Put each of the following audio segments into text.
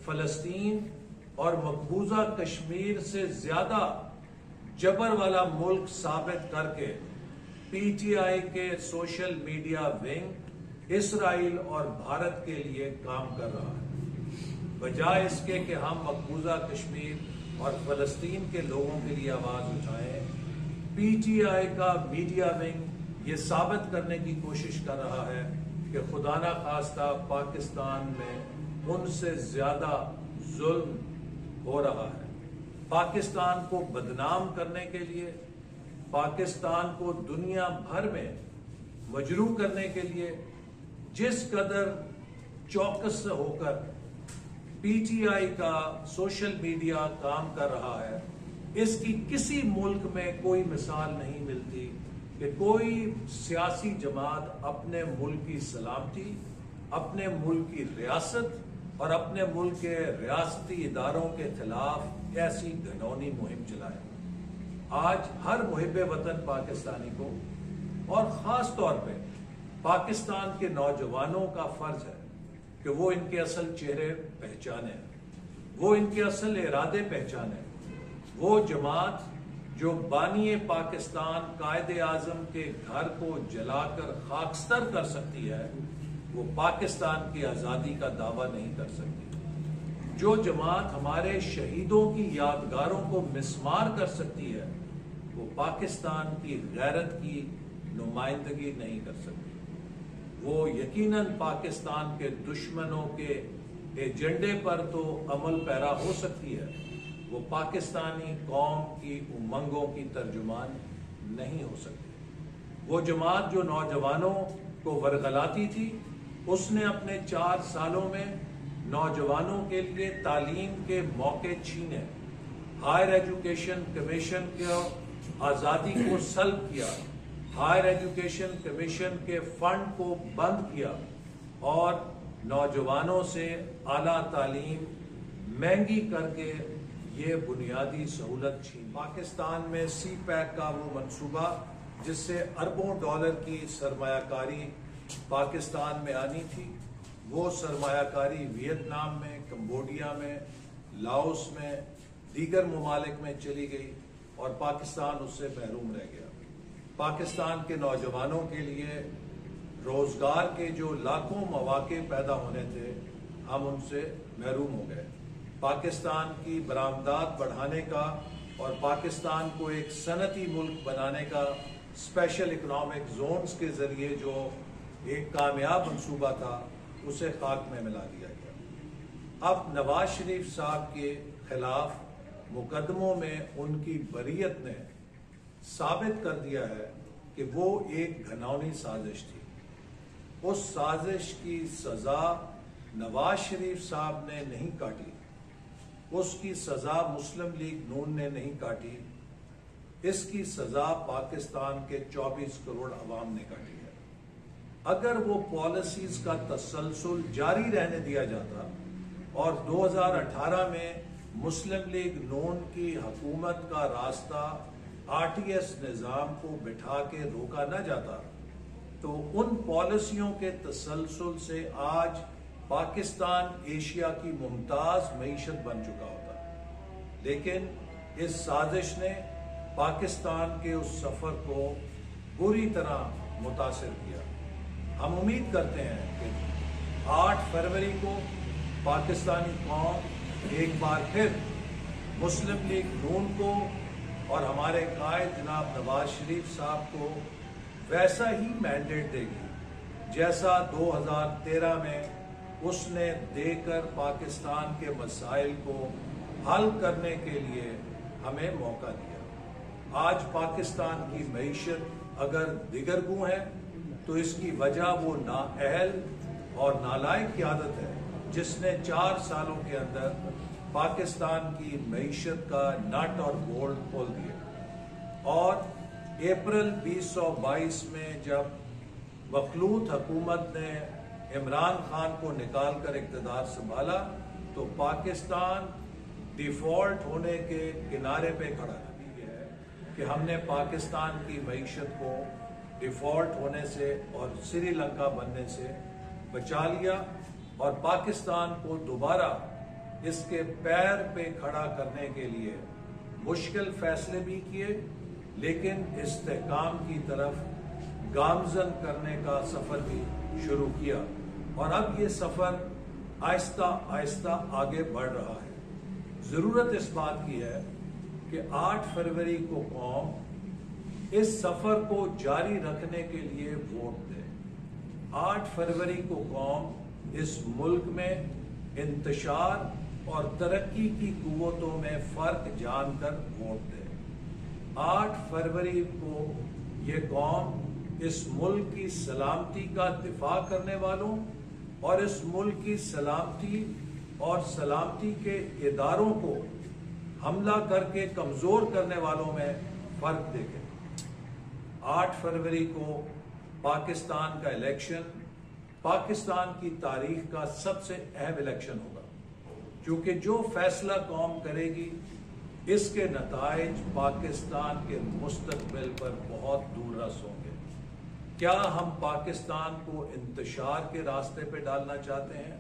فلسطین اور مقبوضہ کشمیر سے زیادہ جبر والا ملک ثابت کر کے پی ٹی آئی کے سوشل میڈیا ونگ اسرائیل اور بھارت کے لیے کام کر رہا ہے، بجائے اس کے کہ ہم مقبوضہ کشمیر اور فلسطین کے لوگوں کے لیے آواز اٹھائیں۔ پی ٹی آئی کا میڈیا ونگ یہ ثابت کرنے کی کوشش کر رہا ہے کہ خدا نخواستہ پاکستان میں ان سے زیادہ ظلم ہو رہا ہے۔ پاکستان کو بدنام کرنے کے لیے، پاکستان کو دنیا بھر میں مجروح کرنے کے لیے جس قدر چوکس ہو کر پی ٹی آئی کا سوشل میڈیا کام کر رہا ہے، اس کی کسی ملک میں کوئی مثال نہیں ملتی کہ کوئی سیاسی جماعت اپنے ملک کی سلامتی، اپنے ملک کی ریاست اور اپنے ملک کے ریاستی اداروں کے خلاف ایسی گھناؤنی مہم چلائے۔ آج ہر محب وطن پاکستانی کو اور خاص طور پہ پاکستان کے نوجوانوں کا فرض ہے کہ وہ ان کے اصل چہرے پہچانے، وہ ان کے اصل ارادے پہچانے۔ وہ جماعت جو بانی پاکستان قائد اعظم کے گھر کو جلا کر خاکستر کر سکتی ہے، وہ پاکستان کی آزادی کا دعویٰ نہیں کر سکتی۔ جو جماعت ہمارے شہیدوں کی یادگاروں کو مسمار کر سکتی ہے، وہ پاکستان کی غیرت کی نمائندگی نہیں کر سکتی۔ وہ یقیناً پاکستان کے دشمنوں کے ایجنڈے پر تو عمل پیرا ہو سکتی ہے، وہ پاکستانی قوم کی امنگوں کی ترجمان نہیں ہو سکتی۔ وہ جماعت جو نوجوانوں کو ورغلاتی تھی، اس نے اپنے 4 سالوں میں نوجوانوں کے لیے تعلیم کے موقع چھینے، ہائر ایجوکیشن کمیشن کے آزادی کو سلب کیا، ہائر ایجوکیشن کمیشن کے فنڈ کو بند کیا اور نوجوانوں سے اعلیٰ تعلیم مہنگی کر کے یہ بنیادی سہولت چھین۔ پاکستان میں سی پیک کا وہ منصوبہ جس سے اربوں ڈالر کی سرمایہ کاری پاکستان میں آنی تھی، وہ سرمایہ کاری ویتنام میں، کمبوڈیا میں، لاؤس میں، دیگر ممالک میں چلی گئی اور پاکستان اس سے محروم رہ گیا۔ پاکستان کے نوجوانوں کے لیے روزگار کے جو لاکھوں مواقع پیدا ہونے تھے، ہم ان سے محروم ہو گئے۔ پاکستان کی برآمدات بڑھانے کا اور پاکستان کو ایک صنعتی ملک بنانے کا اسپیشل اکنامک زونز کے ذریعے جو ایک کامیاب منصوبہ تھا، اسے خاک میں ملا دیا گیا۔ اب نواز شریف صاحب کے خلاف مقدموں میں ان کی بریت نے ثابت کر دیا ہے کہ وہ ایک گھناؤنی سازش تھی۔ اس سازش کی سزا نواز شریف صاحب نے نہیں کاٹی، اس کی سزا مسلم لیگ نون نے نہیں کاٹی، اس کی سزا پاکستان کے 24 کروڑ عوام نے کاٹی ہے۔ اگر وہ پالیسیز کا تسلسل جاری رہنے دیا جاتا اور 2018 میں مسلم لیگ نون کی حکومت کا راستہ آر ٹی ایس نظام کو بٹھا کے روکا نہ جاتا، تو ان پالیسیوں کے تسلسل سے آج پاکستان ایشیا کی ممتاز معیشت بن چکا ہوتا۔ لیکن اس سازش نے پاکستان کے اس سفر کو بری طرح متاثر کیا۔ ہم امید کرتے ہیں کہ 8 فروری کو پاکستانی قوم ایک بار پھر مسلم لیگ نون کو اور ہمارے قائد جناب نواز شریف صاحب کو ویسا ہی مینڈیٹ دے گی جیسا 2013 میں اس نے دے کر پاکستان کے مسائل کو حل کرنے کے لیے ہمیں موقع دیا۔ آج پاکستان کی معیشت اگر دگرگوں ہے تو اس کی وجہ وہ نااہل اور نالائق قیادت ہے جس نے 4 سالوں کے اندر پاکستان کی معیشت کا نٹ اور بولٹ کھول دیا۔ اور اپریل 2022 میں جب مخلوط حکومت نے عمران خان کو نکال کر اقتدار سنبھالا تو پاکستان ڈیفالٹ ہونے کے کنارے پہ کھڑا ہے کہ ہم نے پاکستان کی معیشت کو ڈیفالٹ ہونے سے اور سری لنکا بننے سے بچا لیا اور پاکستان کو دوبارہ اس کے پیر پہ کھڑا کرنے کے لیے مشکل فیصلے بھی کیے، لیکن استحکام کی طرف گامزن کرنے کا سفر بھی شروع کیا، اور اب یہ سفر آہستہ آہستہ آگے بڑھ رہا ہے۔ ضرورت اس بات کی ہے کہ 8 فروری کو قوم اس سفر کو جاری رکھنے کے لیے ووٹ دے۔ 8 فروری کو قوم اس ملک میں انتشار اور ترقی کی قوتوں میں فرق جان کر ووٹ دے۔ 8 فروری کو یہ قوم اس ملک کی سلامتی کا دفاع کرنے والوں اور اس ملک کی سلامتی اور سلامتی کے اداروں کو حملہ کر کے کمزور کرنے والوں میں فرق دیکھے۔ 8 فروری کو پاکستان کا الیکشن پاکستان کی تاریخ کا سب سے اہم الیکشن ہوگا، کیونکہ جو فیصلہ قوم کرے گی اس کے نتائج پاکستان کے مستقبل پر بہت دور رس ہوں گے۔ کیا ہم پاکستان کو انتشار کے راستے پہ ڈالنا چاہتے ہیں؟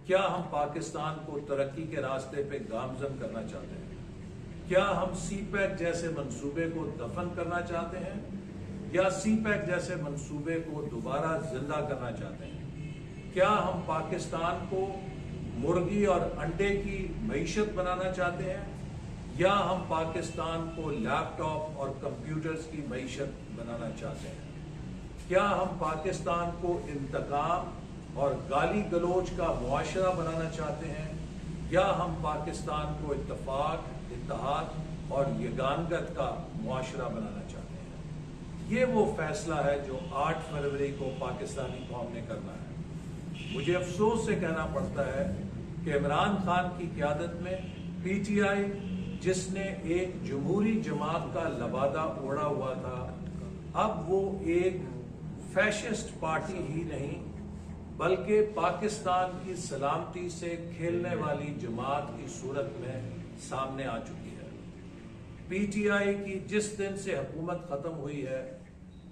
کیا ہم پاکستان کو ترقی کے راستے پہ گامزن کرنا چاہتے ہیں؟ کیا ہم سی پیک جیسے منصوبے کو دفن کرنا چاہتے ہیں یا سی پیک جیسے منصوبے کو دوبارہ زندہ کرنا چاہتے ہیں؟ کیا ہم پاکستان کو مرغی اور انڈے کی معیشت بنانا چاہتے ہیں یا ہم پاکستان کو لیپ ٹاپ اور کمپیوٹرز کی معیشت بنانا چاہتے ہیں؟ کیا ہم پاکستان کو انتقام اور گالی گلوچ کا معاشرہ بنانا چاہتے ہیں یا ہم پاکستان کو اتفاق، اتحاد اور یگانگت کا معاشرہ بنانا چاہتے ہیں؟ یہ وہ فیصلہ ہے جو 8 فروری کو پاکستانی قوم نے کرنا ہے۔ مجھے افسوس سے کہنا پڑتا ہے کہ عمران خان کی قیادت میں پی ٹی آئی، جس نے ایک جمہوری جماعت کا لبادہ اوڑھا ہوا تھا، اب وہ ایک فیشسٹ پارٹی ہی نہیں بلکہ پاکستان کی سلامتی سے کھیلنے والی جماعت کی صورت میں سامنے آ چکی ہے۔ پی ٹی آئی کی جس دن سے حکومت ختم ہوئی ہے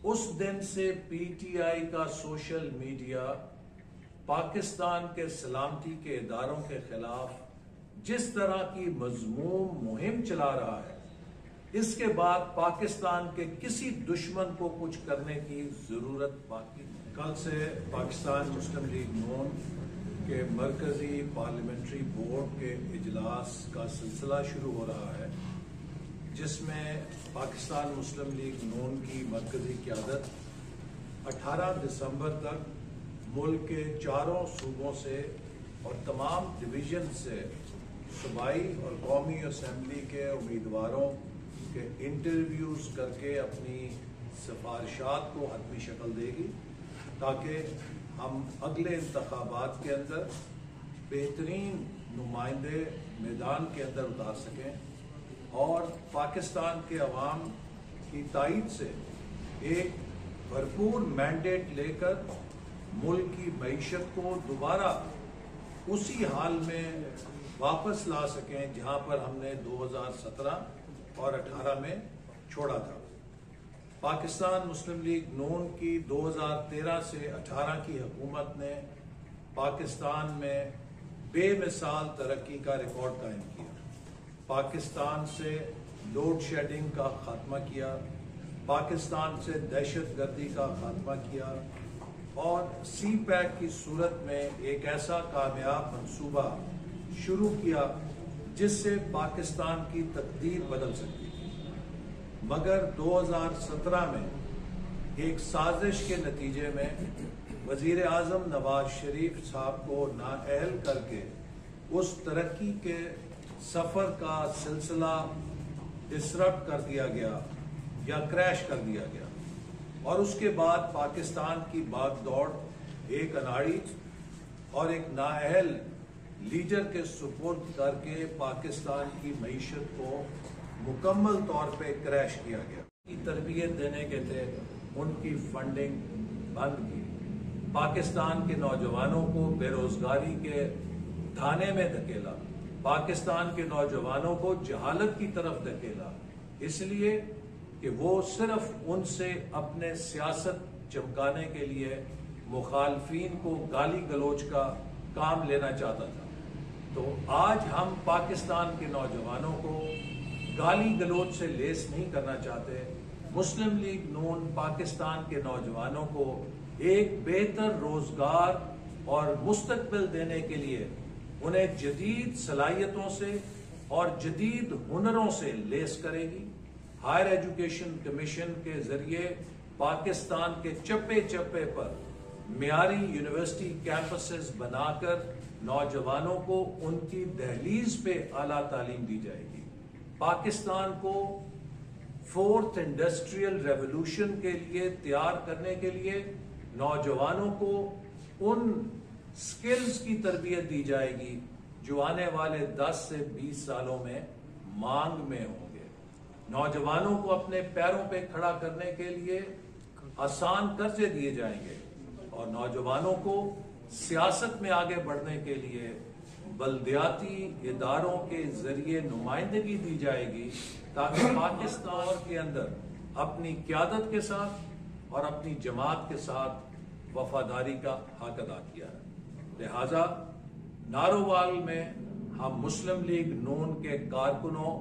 اس دن سے پی ٹی آئی کا سوشل میڈیا پاکستان کے سلامتی کے اداروں کے خلاف جس طرح کی مذموم مہم چلا رہا ہے، اس کے بعد پاکستان کے کسی دشمن کو کچھ کرنے کی ضرورت باقی نہیں۔ کل سے پاکستان مسلم لیگ نون کے مرکزی پارلیمنٹری بورڈ کے اجلاس کا سلسلہ شروع ہو رہا ہے، جس میں پاکستان مسلم لیگ نون کی مرکزی قیادت 18 دسمبر تک ملک کے 4 صوبوں سے اور تمام ڈویژن سے صوبائی اور قومی اسمبلی کے امیدواروں کے انٹرویوز کر کے اپنی سفارشات کو حتمی شکل دے گی، تاکہ ہم اگلے انتخابات کے اندر بہترین نمائندے میدان کے اندر اتار سکیں اور پاکستان کے عوام کی تائید سے ایک بھرپور مینڈیٹ لے کر ملک کی معیشت کو دوبارہ اسی حال میں واپس لا سکیں جہاں پر ہم نے 2017 اور 18 میں چھوڑا تھا۔ پاکستان مسلم لیگ نون کی 2013 سے 18 کی حکومت نے پاکستان میں بے مثال ترقی کا ریکارڈ قائم کیا، پاکستان سے لوڈ شیڈنگ کا خاتمہ کیا، پاکستان سے دہشت گردی کا خاتمہ کیا اور سی پیک کی صورت میں ایک ایسا کامیاب منصوبہ شروع کیا جس سے پاکستان کی تقدیر بدل سکتی تھی۔ مگر 2017 میں ایک سازش کے نتیجے میں وزیر اعظم نواز شریف صاحب کو نااہل کر کے اس ترقی کے سفر کا سلسلہ ڈسرپٹ کر دیا گیا یا کریش کر دیا گیا، اور اس کے بعد پاکستان کی بھاگ دوڑ ایک اناڑی اور ایک نااہل لیڈر کے سپرد کر کے پاکستان کی معیشت کو مکمل طور پہ کریش کیا گیا۔ کی تربیت دینے کے تھے ان کی فنڈنگ بند کی، پاکستان کے نوجوانوں کو بے روزگاری کے دھانے میں دھکیلا، پاکستان کے نوجوانوں کو جہالت کی طرف دھکیلا، اس لیے کہ وہ صرف ان سے اپنے سیاست چمکانے کے لیے مخالفین کو گالی گلوچ کا کام لینا چاہتا تھا۔ تو آج ہم پاکستان کے نوجوانوں کو گالی گلوچ سے لیس نہیں کرنا چاہتے. مسلم لیگ نون پاکستان کے نوجوانوں کو ایک بہتر روزگار اور مستقبل دینے کے لیے انہیں جدید صلاحیتوں سے اور جدید ہنروں سے لیس کرے گی. ہائر ایجوکیشن کمیشن کے ذریعے پاکستان کے چپے چپے پر معیاری یونیورسٹی کیمپسز بنا کر نوجوانوں کو ان کی دہلیز پہ اعلیٰ تعلیم دی جائے گی. پاکستان کو فورتھ انڈسٹریل ریولوشن کے لیے تیار کرنے کے لیے نوجوانوں کو ان سکلز کی تربیت دی جائے گی جو آنے والے 10 سے 20 سالوں میں مانگ میں ہوں گے. نوجوانوں کو اپنے پیروں پہ کھڑا کرنے کے لیے آسان قرضے دیے جائیں گے اور نوجوانوں کو سیاست میں آگے بڑھنے کے لیے بلدیاتی اداروں کے ذریعے نمائندگی دی جائے گی تاکہ پاکستان کے اندر اپنی قیادت کے ساتھ اور اپنی جماعت کے ساتھ وفاداری کا حق ادا کیا ہے. لہذا نارووال میں ہم مسلم لیگ نون کے کارکنوں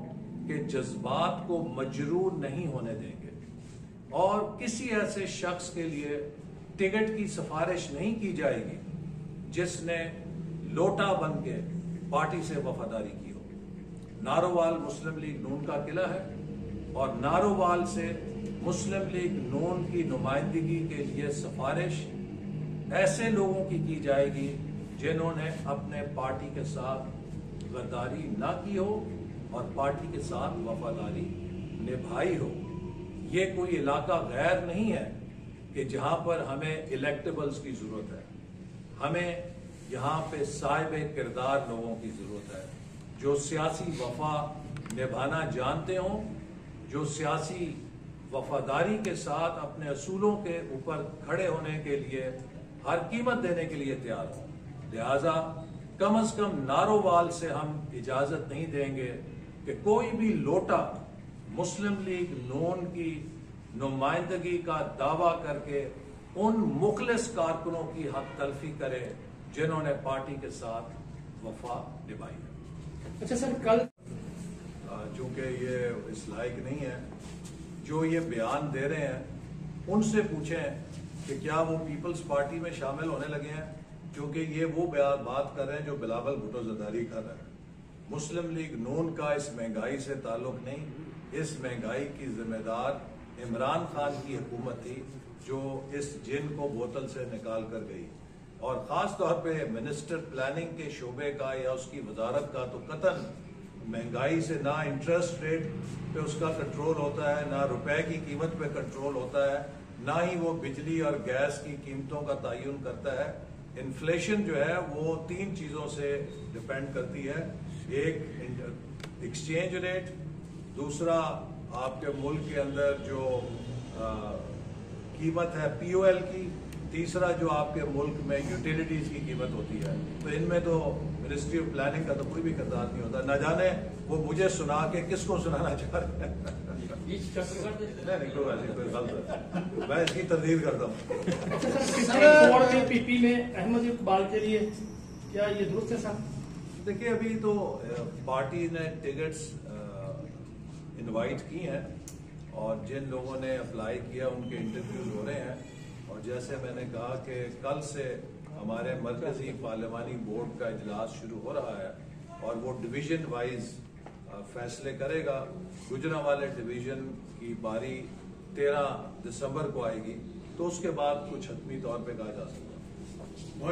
کے جذبات کو مجروح نہیں ہونے دیں گے اور کسی ایسے شخص کے لیے ٹکٹ کی سفارش نہیں کی جائے گی جس نے لوٹا بن کے پارٹی سے وفاداری کی ہو. نارووال مسلم لیگ نون کا قلعہ ہے اور نارووال سے مسلم لیگ نون کی نمائندگی کے لیے سفارش ایسے لوگوں کی جائے گی جنہوں نے اپنے پارٹی کے ساتھ غداری نہ کی ہو اور پارٹی کے ساتھ وفاداری نبھائی ہو. یہ کوئی علاقہ غیر نہیں ہے کہ جہاں پر ہمیں الیکٹیبلز کی ضرورت ہے. ہمیں یہاں پہ صاحب کردار لوگوں کی ضرورت ہے جو سیاسی وفا نبھانا جانتے ہوں, جو سیاسی وفاداری کے ساتھ اپنے اصولوں کے اوپر کھڑے ہونے کے لیے ہر قیمت دینے کے لیے تیار ہوں. لہذا کم از کم نارووال سے ہم اجازت نہیں دیں گے کہ کوئی بھی لوٹا مسلم لیگ نون کی نمائندگی کا دعویٰ کر کے ان مخلص کارکنوں کی حق تلفی کرے جنہوں نے پارٹی کے ساتھ وفا نبھائی ہے. اچھا سر, کل چونکہ یہ اس لائق نہیں ہے جو یہ بیان دے رہے ہیں ان سے پوچھیں کہ کیا وہ پیپلز پارٹی میں شامل ہونے لگے ہیں, کیونکہ یہ وہ بات کر رہے ہیں جو بلاول بھٹو زرداری کر رہے ہیں. مسلم لیگ نون کا اس مہنگائی سے تعلق نہیں. اس مہنگائی کی ذمہ دار عمران خان کی حکومت تھی جو اس جن کو بوتل سے نکال کر گئی, اور خاص طور پہ منسٹر پلاننگ کے شعبے کا یا اس کی وزارت کا تو قطعاً مہنگائی سے نہ انٹرسٹ ریٹ پہ اس کا کنٹرول ہوتا ہے, نہ روپے کی قیمت پہ کنٹرول ہوتا ہے, نہ ہی وہ بجلی اور گیس کی قیمتوں کا تعین کرتا ہے. انفلیشن جو ہے وہ 3 چیزوں سے ڈپینڈ کرتی ہے. ایک ایکسچینج ریٹ, دوسرا آپ کے ملک کے اندر جو قیمت ہے POL کی, تیسرا جو آپ کے ملک میں یوٹیلیٹیز کی قیمت ہوتی ہے. تو ان میں تو منسٹری آف پلاننگ کا تو کوئی بھی کردار نہیں ہوتا. نہ جانے وہ مجھے سنا کے کس کو سنانا چاہ رہے ہیں. میں اس کی تردید کرتا ہوں. پی پی میں احمد اقبال کے لیے کیا یہ درست ہے صاحب؟ دیکھیے ابھی تو پارٹی نے ٹکٹس انوائٹ کی ہیں اور جن لوگوں نے اپلائی کیا ان کے انٹرویوز ہو رہے ہیں, اور جیسے میں نے کہا کہ کل سے ہمارے مرکزی پارلیمانی بورڈ کا اجلاس شروع ہو رہا ہے اور وہ ڈویژن وائز فیصلے کرے گا. گجرانوالے ڈویژن کی باری 13 دسمبر کو آئے گی, تو اس کے بعد کچھ حتمی طور پہ کہا جا سکتا ہے.